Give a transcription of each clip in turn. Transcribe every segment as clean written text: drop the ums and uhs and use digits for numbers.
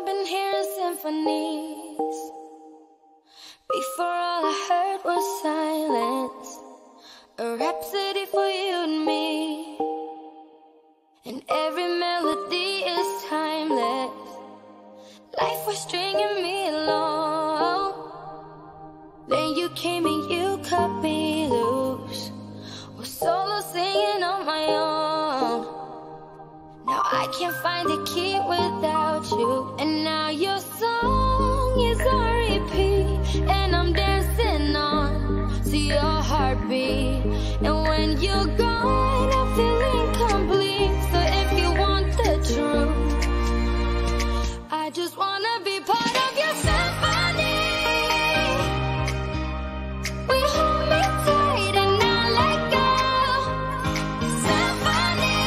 I've been hearing symphonies. Before all I heard was silence, a rhapsody for you and me. And every melody is timeless. Life was stringing me along. Then you came and you cut me loose. Was solo singing on my own. Now I can't find the key without you. And now your song is on repeat, and I'm dancing on to your heartbeat. And when you're gone, I feel incomplete. So if you want the truth, I just wanna be part of your symphony. We hold me tight and not let go. Symphony,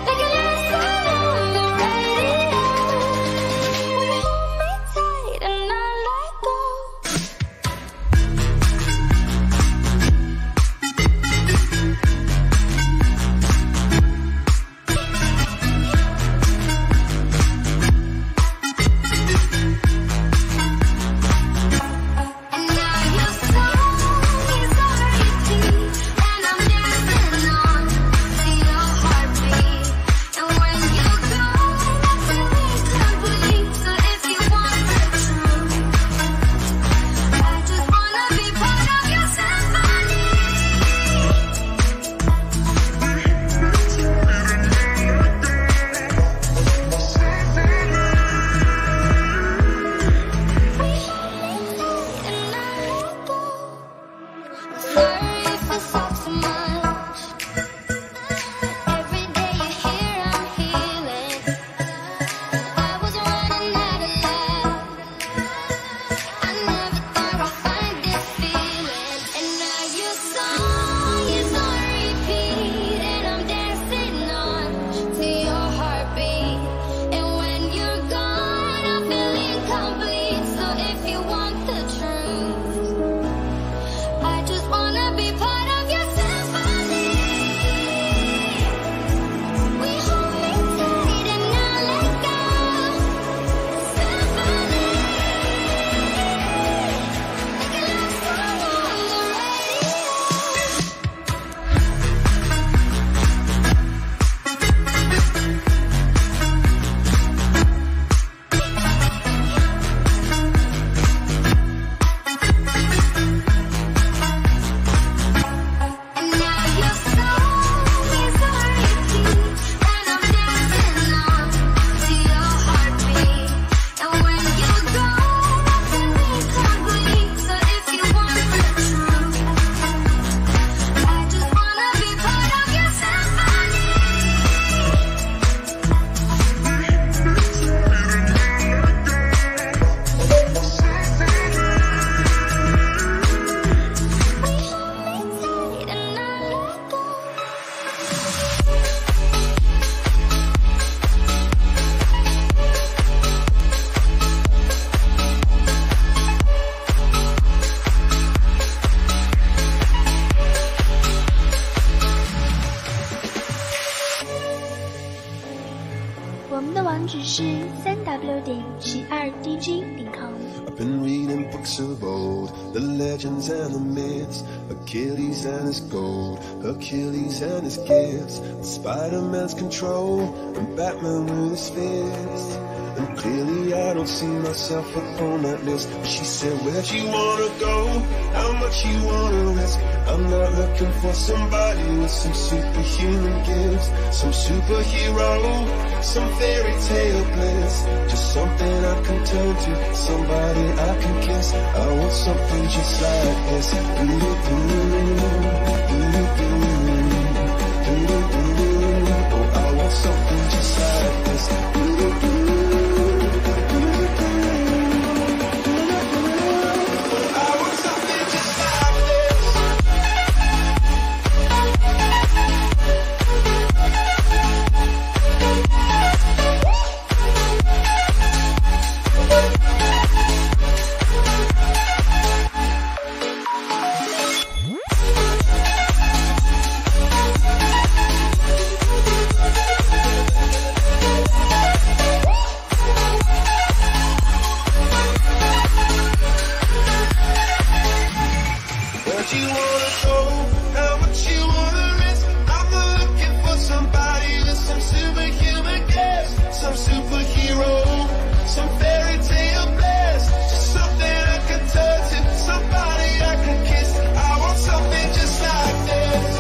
like a last song on the radio. We hold me tight and not let go. And now your song is on repeat, and I'm dancing on to your heartbeat. And when you're gone, I feel incomplete. So if you want the truth, I just wanna be part of your symphony. And I let go. I'm sorry if I talk too much. Every day you're here, I'm healing. I was running out of love. I never thought I'd find this feeling. And now your song is on repeat, and I'm dancing on to your heartbeat. And when you're gone, I feel incomplete. So if you want the truth, I just wanna be part of your symphony. We hold me tight and not let go. Symphony, like a last song on the radio. And now your song is on repeat, and I'm dancing on to your heartbeat. And when you're gone, I feel incomplete. So if you want the truth, I just wanna be part of your symphony. We hold me tight and not let go.我们的网址是3w.12dg.com。 I've been reading books of old, the legends and the myths, Achilles and his gold, Hercules and his gifts, Spider-Man's control, and Batman with his fists. And clearly I don't see myself upon that list. But she said, where'd you wanna go? How much you wanna risk? I'm not looking for somebody with some superhuman gifts, some superhero, some fairy tale bliss. Just something I can turn to, somebody I can kiss. I want something just like this. Oh, I want something just like this. I want something just like this. you wanna go, how much you wanna risk. I'm not looking for somebody, just some superhuman guest, some superhero, some fairy tale bliss, just something I can touch and somebody I can kiss. I want something just like this.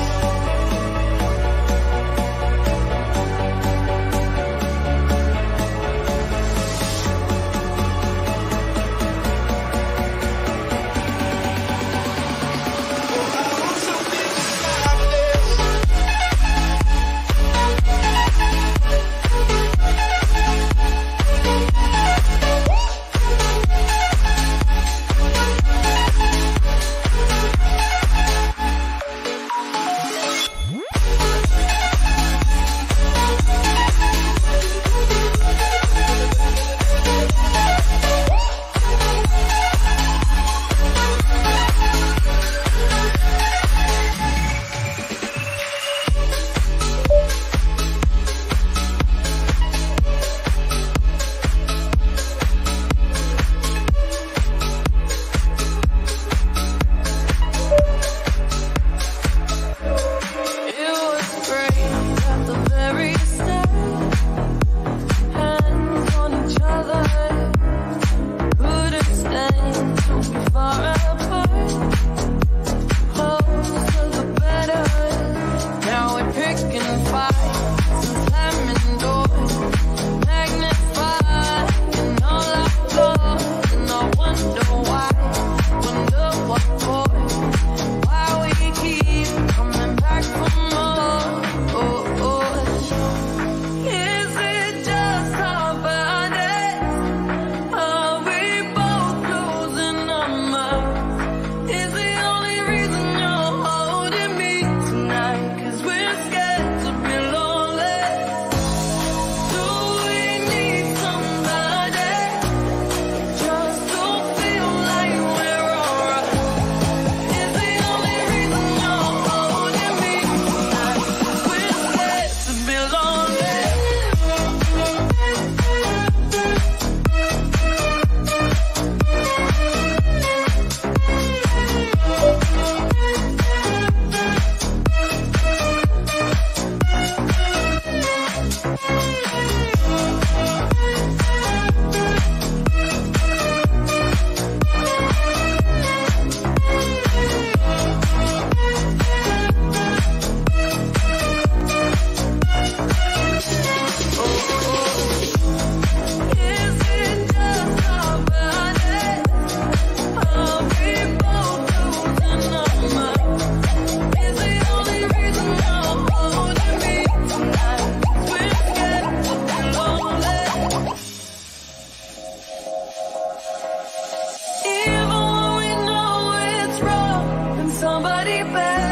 Even when we know it's wrong, and somebody better